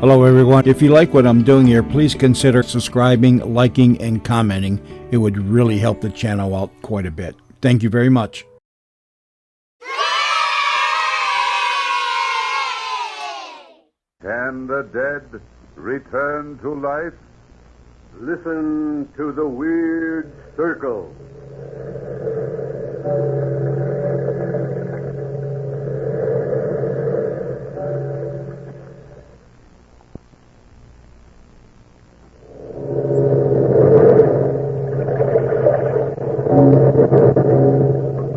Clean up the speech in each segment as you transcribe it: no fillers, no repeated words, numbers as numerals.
Hello everyone. If you like what I'm doing here, please consider subscribing, liking, and commenting. It would really help the channel out quite a bit. Thank you very much. Can the dead return to life? Listen to the weird circle.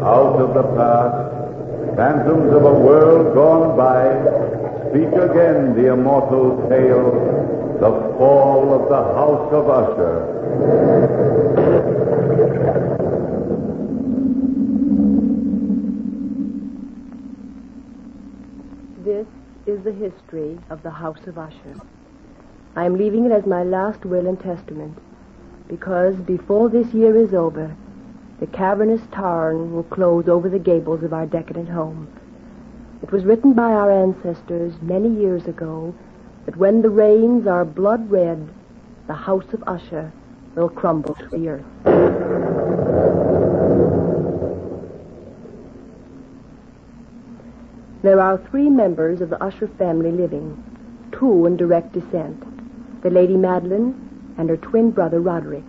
Out of the past, phantoms of a world gone by, speak again the immortal tale, the fall of the House of Usher. This is the history of the House of Usher. I am leaving it as my last will and testament, because before this year is over, the cavernous tarn will close over the gables of our decadent home. It was written by our ancestors many years ago that when the rains are blood red, the House of Usher will crumble to the earth. There are 3 members of the Usher family living, 2 in direct descent, the Lady Madeline and her twin brother Roderick.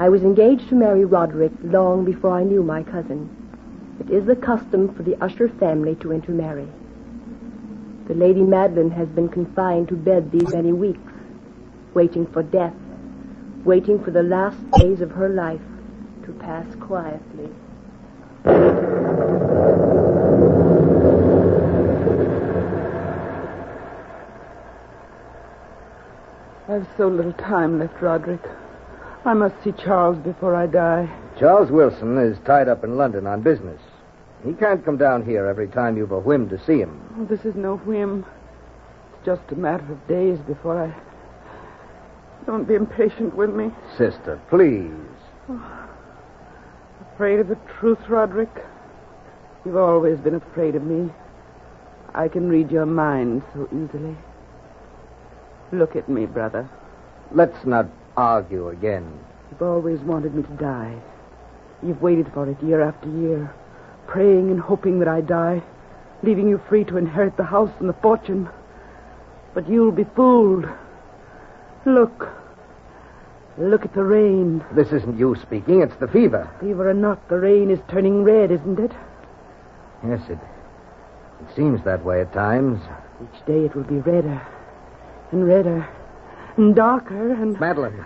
I was engaged to marry Roderick long before I knew my cousin. It is the custom for the Usher family to intermarry. The Lady Madeline has been confined to bed these many weeks, waiting for death, waiting for the last days of her life to pass quietly. I've so little time left, Roderick. I must see Charles before I die. Charles Wilson is tied up in London on business. He can't come down here every time you've a whim to see him. Oh, this is no whim. It's just a matter of days before I... Don't be impatient with me. Sister, please. Afraid of the truth, Roderick? You've always been afraid of me. I can read your mind so easily. Look at me, brother. Let's not argue again. You've always wanted me to die. You've waited for it year after year, praying and hoping that I die, leaving you free to inherit the house and the fortune. But you'll be fooled. Look. Look at the rain. This isn't you speaking, it's the fever. Fever or not, the rain is turning red, isn't it? Yes, it seems that way at times. Each day it will be redder and redder and darker and... Madeline.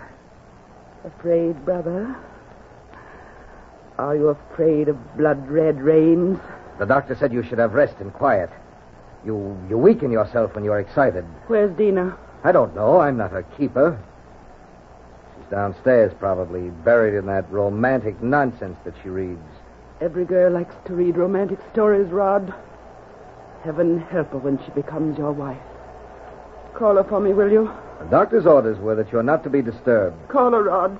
Afraid, brother? Are you afraid of blood-red rains? The doctor said you should have rest and quiet. You weaken yourself when you're excited. Where's Dina? I don't know. I'm not her keeper. She's downstairs, probably, buried in that romantic nonsense that she reads. Every girl likes to read romantic stories, Rod. Heaven help her when she becomes your wife. Call her for me, will you? The doctor's orders were that you're not to be disturbed. Call her, Rod.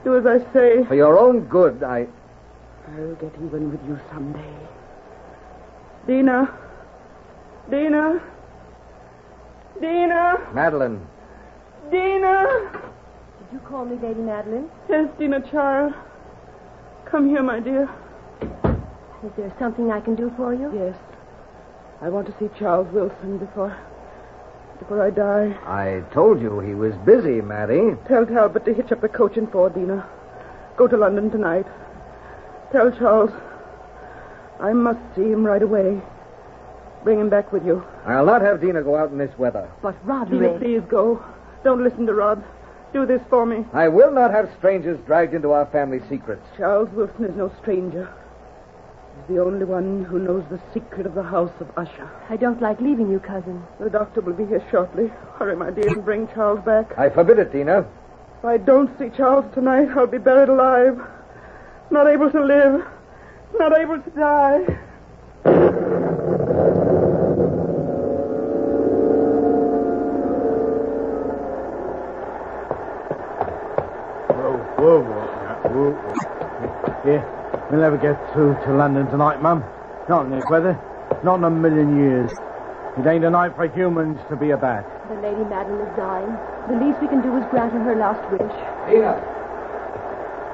Do as I say. For your own good, I'll get even with you someday. Dina. Dina. Dina. Madeline. Dina. Did you call me Lady Madeline? Yes, Dina, child. Come here, my dear. Is there something I can do for you? Yes. I want to see Charles Wilson before I die. I told you he was busy, Maddie. Tell Talbot to hitch up the coach and four, Dina. Go to London tonight. Tell Charles I must see him right away. Bring him back with you. I'll not have Dina go out in this weather. But Dina, Roderick... please go. Don't listen to Rod. Do this for me. I will not have strangers dragged into our family secrets. Charles Wilson is no stranger. He's the only one who knows the secret of the House of Usher. I don't like leaving you, cousin. The doctor will be here shortly. Hurry, my dear, and bring Charles back. I forbid it, Dina. If I don't see Charles tonight, I'll be buried alive. Not able to live. Not able to die. Whoa. Yeah, we'll never get through to London tonight, Mum. Not in this weather. Not in a million years. It ain't a night for humans to be about. The Lady Madeline is dying. The least we can do is grant her her last wish. Lena!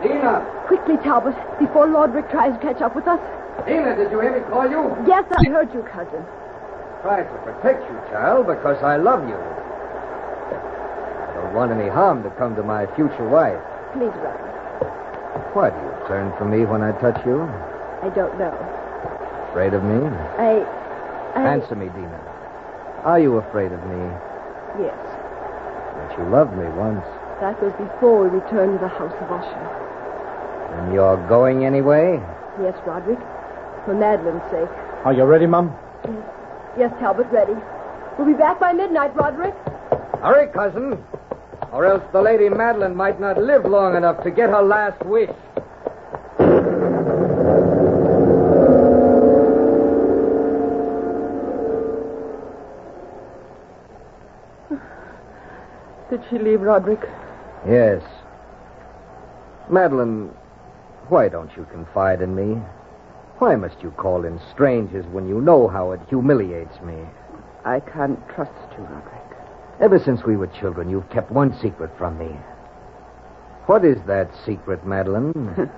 Lena! Quickly, Talbot, before Roderick tries to catch up with us. Lena, did you hear me call you? Yes, I heard you, cousin. Tried to protect you, child, because I love you. I don't want any harm to come to my future wife. Please, Roderick. Why do you turn from me when I touch you? I don't know. Afraid of me? I... Answer me, Dina. Are you afraid of me? Yes. But you loved me once. That was before we returned to the house of Usher. And you're going anyway? Yes, Roderick. For Madeline's sake. Are you ready, Mum? Yes, Talbot, ready. We'll be back by midnight, Roderick. Hurry, cousin. Or else the Lady Madeline might not live long enough to get her last wish. Did she leave, Roderick? Yes. Madeline, why don't you confide in me? Why must you call in strangers when you know how it humiliates me? I can't trust you, Roderick. Ever since we were children, you've kept one secret from me. What is that secret, Madeline?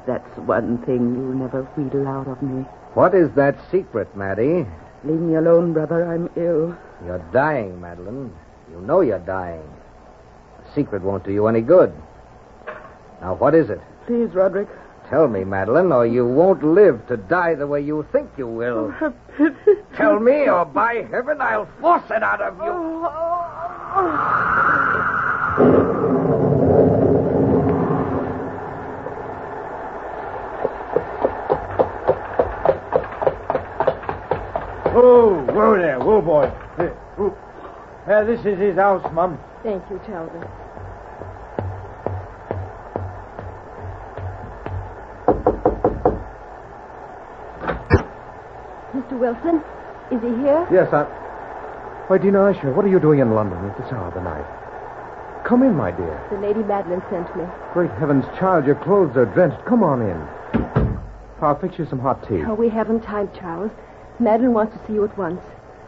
That's one thing you'll never wheedle out of me. What is that secret, Maddie? Leave me alone, brother. I'm ill. You're dying, Madeline. You know you're dying. The secret won't do you any good. Now, what is it? Please, Roderick. Tell me, Madeline, or you won't live to die the way you think you will. Have pity. Tell me, or by heaven, I'll force it out of you. Whoa there. Whoa, boy. This is his house, Mum. Thank you, Talbot. Mr. Wilson, is he here? Yes, Why, Dina Usher, what are you doing in London at this hour of the night? Come in, my dear. The Lady Madeline sent me. Great heavens, child, your clothes are drenched. Come on in. I'll fix you some hot tea. Oh, we haven't time, Charles. Madeline wants to see you at once.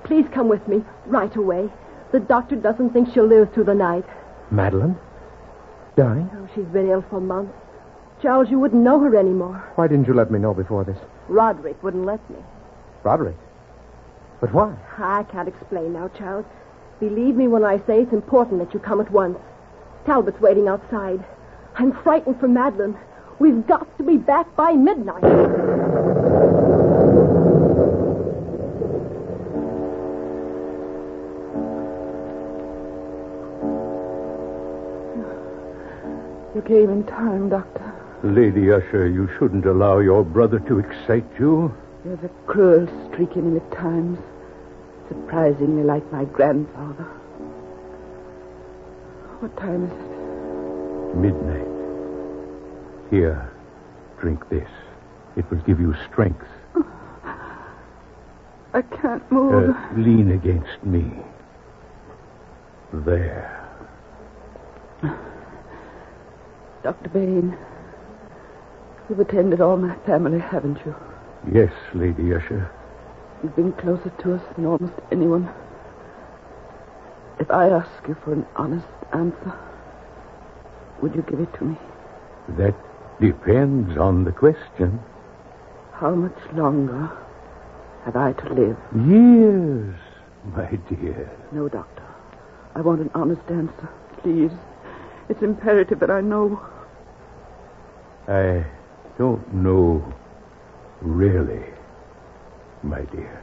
Please come with me, right away. The doctor doesn't think she'll live through the night. Madeline? Dying? Oh, she's been ill for months. Charles, you wouldn't know her anymore. Why didn't you let me know before this? Roderick wouldn't let me. Roderick? But why? I can't explain now, Charles. Believe me when I say it's important that you come at once. Talbot's waiting outside. I'm frightened for Madeline. We've got to be back by midnight. You came in time, Doctor. Lady Usher, you shouldn't allow your brother to excite you. There's a cruel streak in him at times. Surprisingly like my grandfather. What time is it? Midnight. Here, drink this. It will give you strength. I can't move. Lean against me. There. Dr. Bain, you've attended all my family, haven't you? Yes, Lady Usher. You've been closer to us than almost anyone. If I ask you for an honest answer, would you give it to me? That depends on the question. How much longer have I to live? Years, my dear. No, Doctor. I want an honest answer, please. It's imperative that I know. I don't know, really, my dear.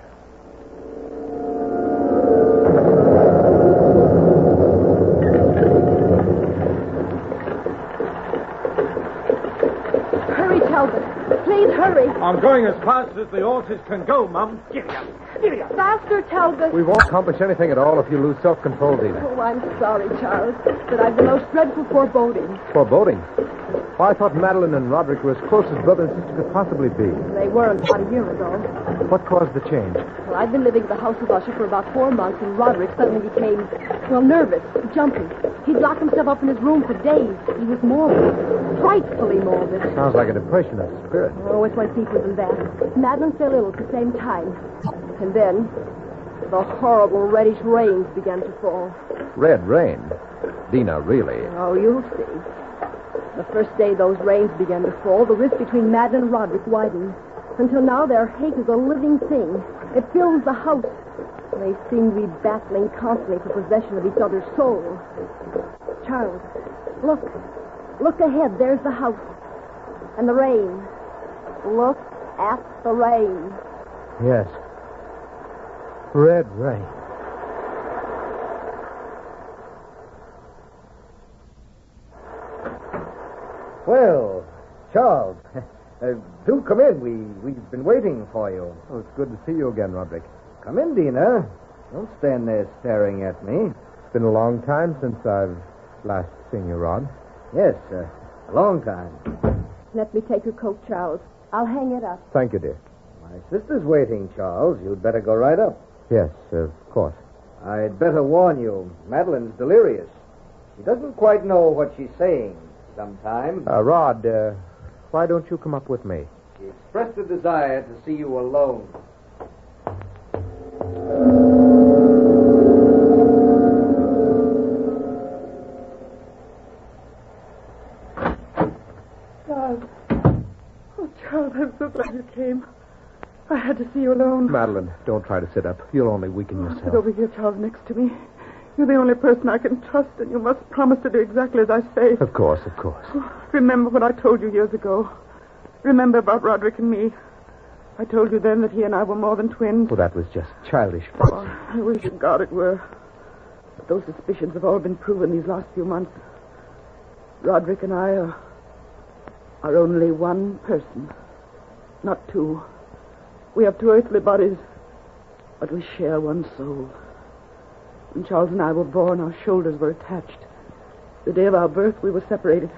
Hurry, Talbot. Please hurry. I'm going as fast as the horses can go, Mum. Giddy up. Giddy up. Faster, Talbot. We won't accomplish anything at all if you lose self-control, Dina. Oh, I'm sorry, Charles, but I've the most dreadful forebodings. Foreboding? Well, I thought Madeline and Roderick were as close as brother and sister could possibly be. They weren't about a year ago. What caused the change? Well, I'd been living at the house of Usher for about 4 months, and Roderick suddenly became, nervous, jumpy. He'd lock himself up in his room for days. He was morbid, frightfully morbid. Sounds like a depression of spirit. Oh, it went deeper than that. Madeline fell ill at the same time. And then the horrible reddish rains began to fall. Red rain? Dina, really? Oh, you'll see. The first day those rains began to fall, the rift between Madeline and Roderick widened. Until now, their hate is a living thing. It fills the house. They seem to be battling constantly for possession of each other's souls. Charles, look. Look ahead. There's the house. And the rain. Look at the rain. Yes. Red rain. Well, Charles, do come in. We've been waiting for you. Oh, it's good to see you again, Roderick. Come in, Dina. Don't stand there staring at me. It's been a long time since I've last seen you, Rod. Yes, a long time. Let me take your coat, Charles. I'll hang it up. Thank you, dear. My sister's waiting, Charles. You'd better go right up. Yes, of course. I'd better warn you. Madeline's delirious. She doesn't quite know what she's saying sometimes. Rod, why don't you come up with me? She expressed a desire to see you alone. Charles. Oh, Charles, I'm so glad you came. I had to see you alone. Madeline, don't try to sit up. You'll only weaken Sit yourself. over here, Charles, next to me. You're the only person I can trust, and you must promise to do exactly as I say. Of course, of course. Remember what I told you years ago. Remember about Roderick and me. I told you then that he and I were more than twins. Well, that was just childish Oh, fun. I wish to God it were. But those suspicions have all been proven these last few months. Roderick and I are only one person, not two. We have two earthly bodies, but we share one soul. When Charles and I were born, our shoulders were attached. The day of our birth, we were separated.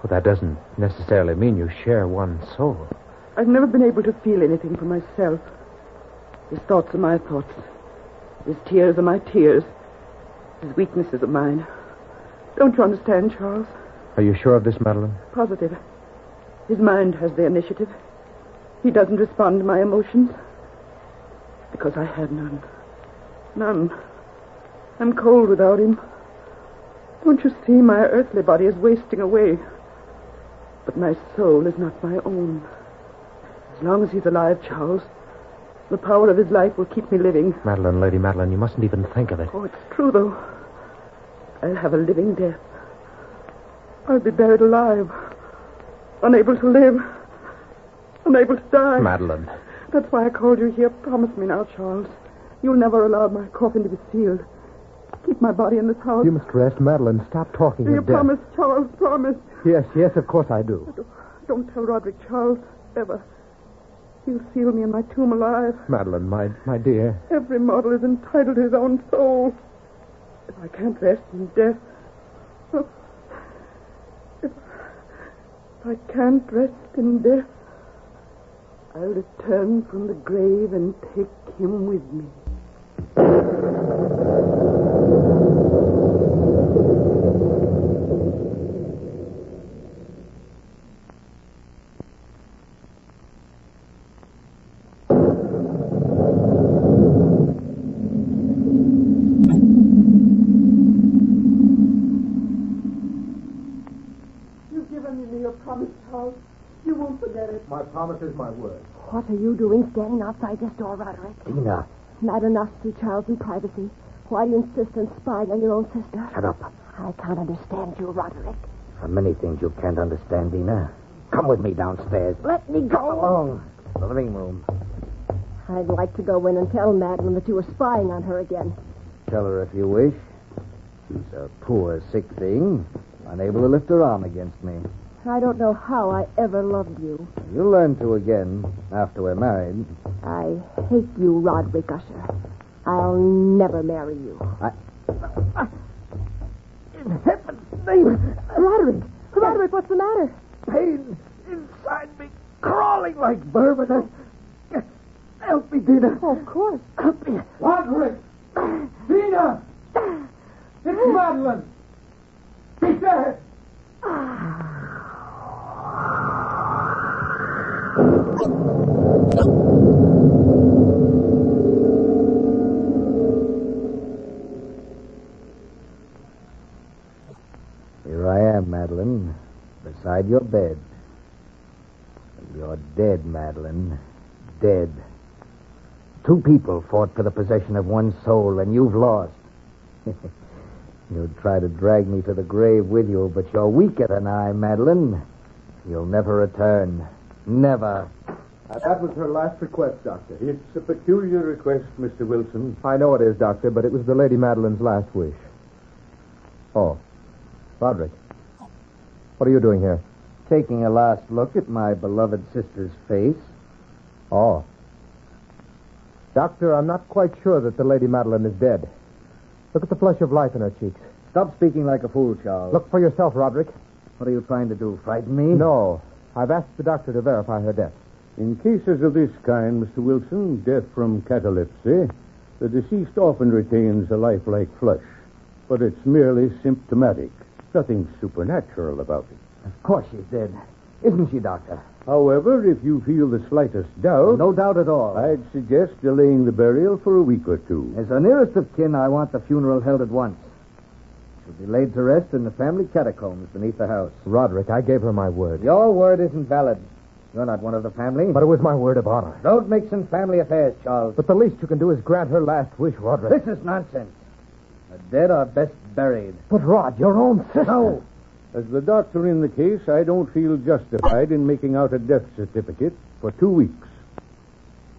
Well, that doesn't necessarily mean you share one soul. I've never been able to feel anything for myself. His thoughts are my thoughts. His tears are my tears. His weaknesses are mine. Don't you understand, Charles? Are you sure of this, Madeline? Positive. His mind has the initiative. He doesn't respond to my emotions. Because I had none. None. I'm cold without him. Don't you see, my earthly body is wasting away. But my soul is not my own. As long as he's alive, Charles, the power of his life will keep me living. Madeline, Lady Madeline, you mustn't even think of it. Oh, it's true, though. I'll have a living death. I'll be buried alive. Unable to live. Unable to die. Madeline. That's why I called you here. Promise me now, Charles. You'll never allow my coffin to be sealed. Keep my body in this house. You must rest, Madeline. Stop talking Do you of death. promise, Charles? Promise. Yes, of course I do. Don't tell Roderick, Charles, ever. He'll seal me in my tomb alive. Madeline, my dear. Every mortal is entitled to his own soul. If I can't rest in death... Oh, if I can't rest in death, I'll return from the grave and take him with me. You've given me your promise, Charles. You won't forget it. My promise is my word. What are you doing standing outside this door, Roderick? Dina, Not enough to see Charles in privacy. Why do you insist on spying on your own sister? shut up. I can't understand you, Roderick. There are many things you can't understand, Dina. Come with me downstairs. Let me go. Along. The living room. I'd like to go in and tell Madeline that you were spying on her again. Tell her if you wish. She's a poor, sick thing, unable to lift her arm against me. I don't know how I ever loved you. You'll learn to again after we're married. I hate you, Roderick Usher. I'll never marry you. In heaven's name, Roderick, what's the matter? pain inside me, crawling like vermin. Help me, Dina. Oh, of course. Help me. Roderick! Dina! It's Madeline! She's dead! am, Madeline, beside your bed. And you're dead, Madeline. Dead. 2 people fought for the possession of one soul, and you've lost. You'd try to drag me to the grave with you, but you're weaker than I, Madeline. You'll never return. Never. That was her last request, Doctor. It's a peculiar request, Mr. Wilson. I know it is, Doctor, but it was the Lady Madeline's last wish. Oh. Roderick. What are you doing here? Taking a last look at my beloved sister's face. Oh. Doctor, I'm not quite sure that the Lady Madeline is dead. Look at the flush of life in her cheeks. Stop speaking like a fool, Charles. Look for yourself, Roderick. What are you trying to do, frighten me? No. I've asked the doctor to verify her death. In cases of this kind, Mr. Wilson, death from catalepsy, the deceased often retains a lifelike flush, but it's merely symptomatic. Nothing supernatural about it. Of course she's dead. Isn't she, Doctor? However, if you feel the slightest doubt... No doubt at all. I'd suggest delaying the burial for a week or 2. As the nearest of kin, I want the funeral held at once. She'll be laid to rest in the family catacombs beneath the house. Roderick, I gave her my word. Your word isn't valid. You're not one of the family. But it was my word of honor. Don't mix in family affairs, Charles. But the least you can do is grant her last wish, Roderick. This is nonsense. The dead are best buried. But, Rod, your own sister. No. As the doctor in the case, I don't feel justified in making out a death certificate for 2 weeks.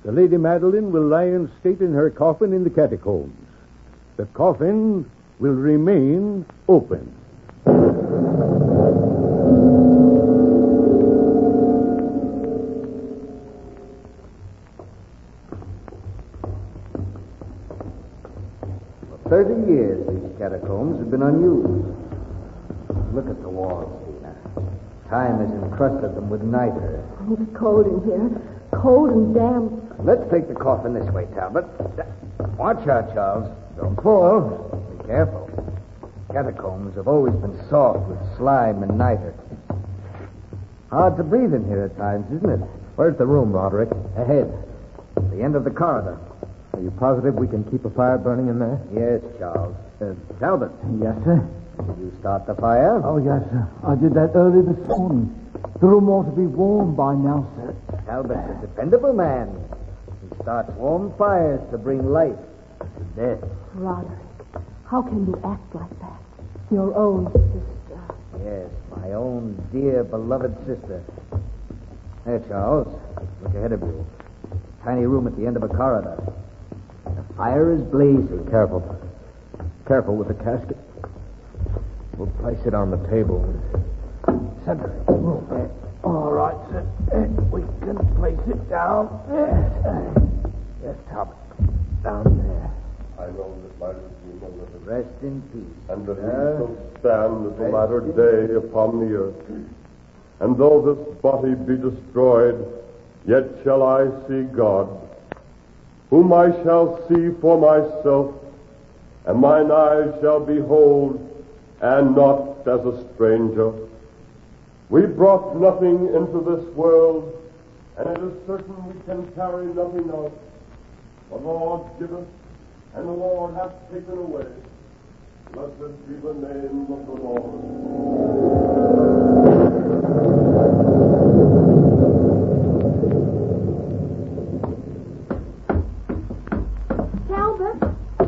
The Lady Madeline will lie in state in her coffin in the catacombs. The coffin will remain open. For 30 years, these catacombs have been unused. Look at the walls, Tina. Time has encrusted them with niter. It's cold in here. Cold and damp. Let's take the coffin this way, Talbot. Watch out, Charles. Don't fall. Be careful. Catacombs have always been soft with slime and niter. Hard to breathe in here at times, isn't it? Where's the room, Roderick? Ahead. The end of the corridor. Are you positive we can keep a fire burning in there? Yes, Charles. Talbot. Yes, sir. Did you start the fire? Oh, yes, sir. I did that early this morning. The room ought to be warm by now, sir. Talbot's a dependable man. He starts warm fires to bring life to death. Roderick, how can you act like that? Your own sister. Yes, my own dear, beloved sister. There, Charles. Look ahead of you. Tiny room at the end of a corridor. The fire is blazing. Careful. Careful with the casket. We'll place it on the table. Center of the room. All right, sir. We can place it down. Yes, Talbot. Down there. I know that my redeemer liveth, Rest in peace. and that he shall stand at the latter day upon the earth. And though this body be destroyed, yet shall I see God, whom I shall see for myself, and mine eyes shall behold, and not as a stranger. We brought nothing into this world, and it is certain we can carry nothing out. The Lord giveth, and the Lord hath taken away. Blessed be the name of the Lord.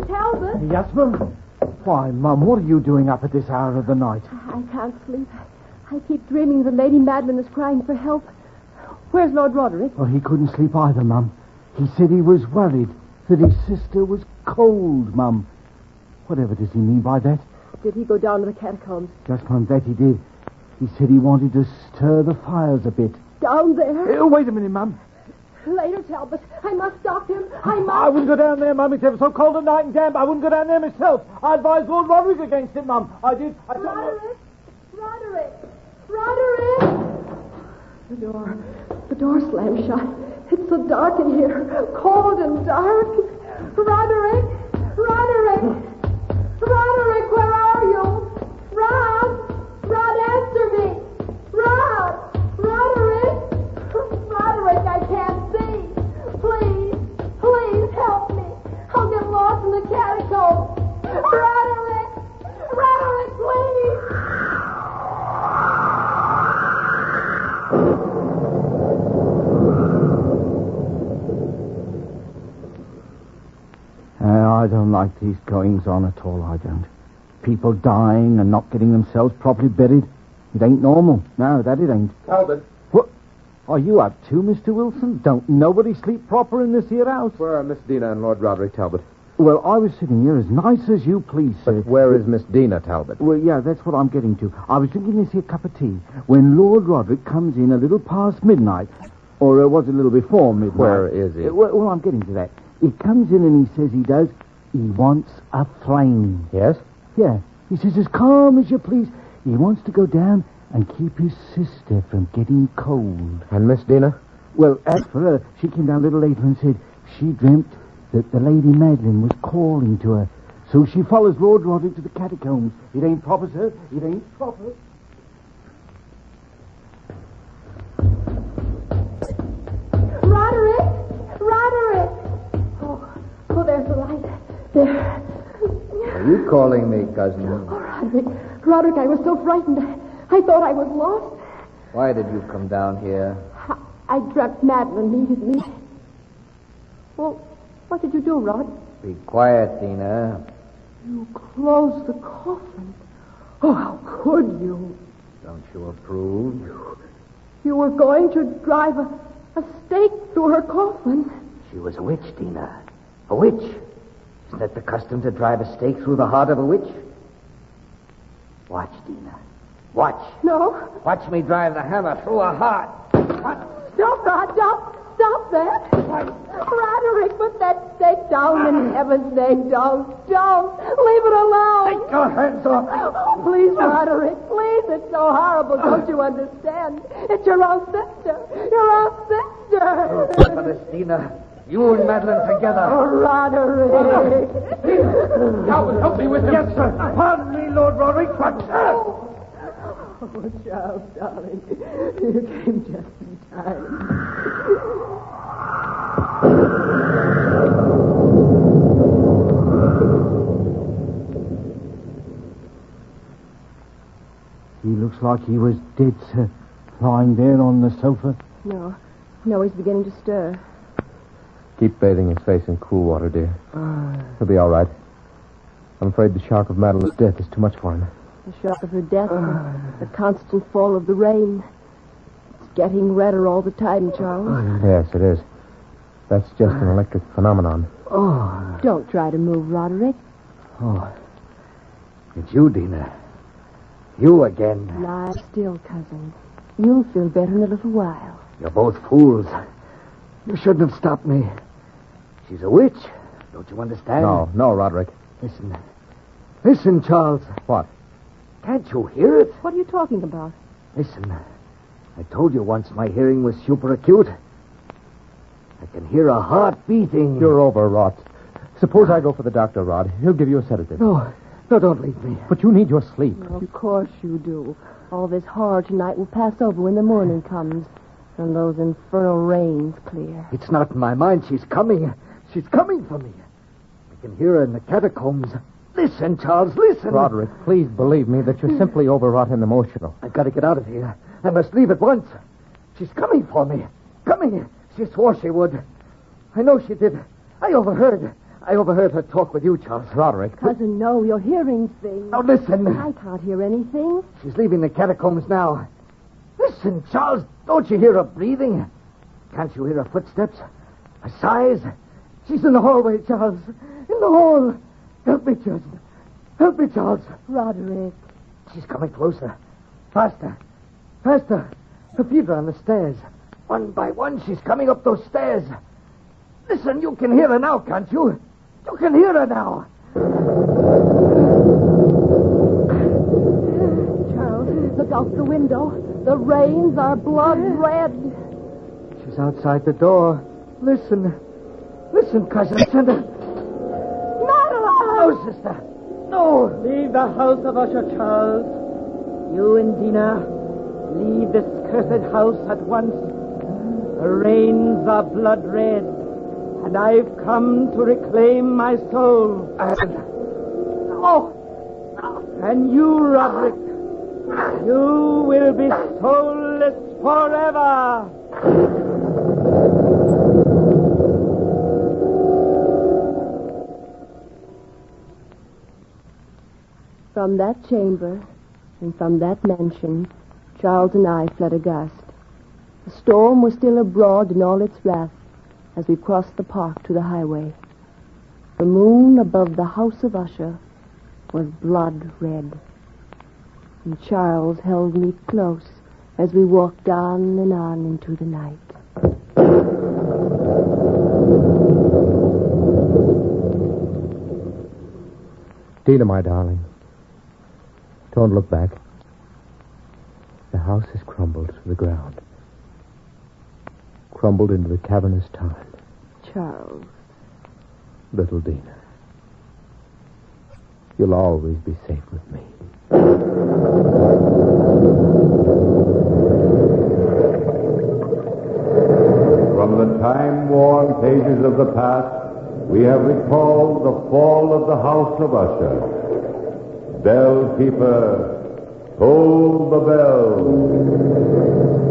Talbot? Yes, ma'am? Why, Mum, what are you doing up at this hour of the night? I can't sleep. I keep dreaming the Lady Madeline is crying for help. Where's Lord Roderick? Well, he couldn't sleep either, Mum. He said he was worried that his sister was cold, Mum. Whatever does he mean by that? Did he go down to the catacombs? Just Mum, that he did. He said he wanted to stir the fires a bit. Down there? Wait a minute, Mum. Later, Talbot. I must stop him. I must. I wouldn't go down there, Mum. It's ever so cold at night and damp. I wouldn't go down there myself. I advised Lord Roderick against it, Mum. I did. Roderick! Roderick! Roderick! The door slammed shut. It's so dark in here. Cold and dark. Roderick! Roderick! Roderick, where are you? Rod! Rod, answer me! Rod! Roderick! Roderick, I can't see. Please, please help me. I'll get lost in the catacombs. Roderick! Roderick, please! like these goings on at all, I don't. People dying and not getting themselves properly buried. It ain't normal. No, that it ain't. Talbot. What are you up to, Mr. Wilson? Don't nobody sleep proper in this here house? Where are Miss Dina and Lord Roderick Talbot? Well, I was sitting here as nice as you please, sir. But where is Miss Dina Talbot? Well, yeah, that's what I'm getting to. I was drinking this here cup of tea when Lord Roderick comes in a little past midnight. Or was it a little before midnight? Where is he? Well, I'm getting to that. He comes in and he says he wants a flame. Yes? Yeah. He says as calm as you please. He wants to go down and keep his sister from getting cold. And Miss Dina? Well, as for her, she came down a little later and said she dreamt that the Lady Madeline was calling to her. So she follows Lord Roderick to the catacombs. It ain't proper, sir. It ain't proper. Roderick! Oh, there's the light. There. Are you calling me, cousin? Oh, Roderick, I was so frightened. I thought I was lost. Why did you come down here? I dreamt Madeline needed me. Well, what did you do, Rod? Be quiet, Dina. You closed the coffin. Oh, how could you? Don't you approve? You were going to drive a stake through her coffin. She was a witch, Dina. A witch. Isn't it the custom to drive a stake through the heart of a witch? Watch, Dina. Watch. No. Watch me drive the hammer through her heart. Stop, Rod. Stop that. Roderick, put that stake down in heaven's name. Don't. Leave it alone. Take your hands off. Oh, please, Roderick. Please. It's so horrible. Don't you understand? It's your own sister. Your own sister. For this, Dina. You and Madeline together. Oh, Roderick. Talbot, help me with him. Yes, sir. Pardon me, Lord Roderick, but... Oh, Charles, darling. You came just in time. He looks like he was dead, sir. Lying there on the sofa. No, he's beginning to stir. Keep bathing his face in cool water, dear. He'll be all right. I'm afraid the shock of Madeline's death is too much for him. The shock of her death, the constant fall of the rain. It's getting redder all the time, Charles. Yes, it is. That's just an electric phenomenon. Don't try to move, Roderick. It's you, Dina. You again. Lie still, cousin. You'll feel better in a little while. You're both fools. You shouldn't have stopped me. She's a witch. Don't you understand? No, Roderick. Listen, Charles. What? Can't you hear it? What are you talking about? Listen. I told you once my hearing was super acute. I can hear a heart beating. You're overwrought. Suppose I go for the doctor, Rod. He'll give you a sedative. No, don't leave me. But you need your sleep. Of course you do. All this horror tonight will pass over when the morning comes. And those infernal rains clear. It's not in my mind. She's coming. She's coming for me. I can hear her in the catacombs. Listen, Charles, listen. Roderick, please believe me that you're simply overwrought and emotional. I've got to get out of here. I must leave at once. She's coming for me. Coming. She swore she would. I know she did. I overheard her talk with you, Charles. Roderick. Cousin, no, you're hearing things. Now, listen. I can't hear anything. She's leaving the catacombs now. Listen, Charles. Don't you hear her breathing? Can't you hear her footsteps? Her sighs? She's in the hallway, Charles. In the hall. Help me, Justin. Help me, Charles. Roderick. She's coming closer. Faster. Faster. Her feet are on the stairs. One by one, she's coming up those stairs. Listen, you can hear her now, can't you? You can hear her now. Charles, look out the window. The rains are blood red. She's outside the door. Listen. Listen, cousin. Send her. Madeline! No, sister. No. Leave the house of Usher, Charles. You and Dina, leave this cursed house at once. The rains are blood red, and I've come to reclaim my soul. And you, Roderick, you will be soulless forever. From that chamber and from that mansion, Charles and I fled aghast. The storm was still abroad in all its wrath as we crossed the park to the highway. The moon above the house of Usher was blood red. And Charles held me close as we walked on and on into the night. Tina, my darling, don't look back. The house has crumbled to the ground. Crumbled into the cavernous tarn. Charles. Little Dina, you'll always be safe with me. From the time-worn pages of the past, we have recalled the fall of the house of Usher. Bell keeper, toll the bell.